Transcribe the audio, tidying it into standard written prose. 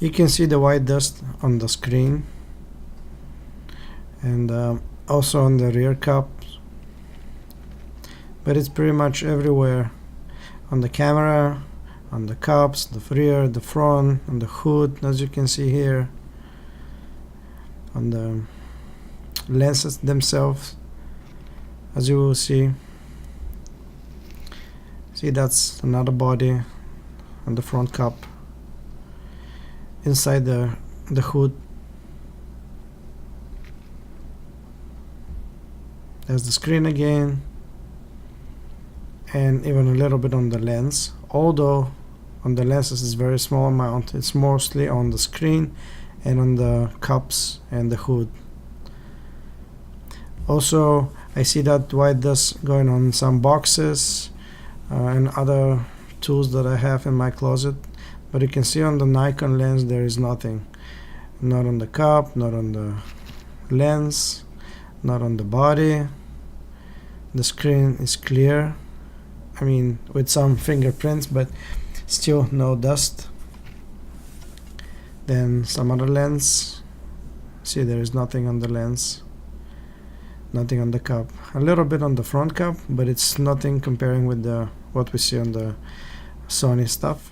You can see the white dust on the screen, and also on the rear cup, but it's pretty much everywhere, on the camera, on the cups, the rear, the front, on the hood, as you can see here, on the lenses themselves, as you will see. See, that's another body on the front cup. Inside the hood, there's the screen again, and even a little bit on the lens, although on the lenses is very small amount. It's mostly on the screen and on the cups and the hood. Also, I see that white dust going on some boxes and other tools that I have in my closet, but you can see on the Nikon lens there is nothing. Not on the cup, not on the lens, not on the body. The screen is clear, I mean with some fingerprints, but still no dust. Then some other lens, see, there is nothing on the lens, nothing on the cup. A little bit on the front cup, but it's nothing comparing with what we see on the Sony stuff.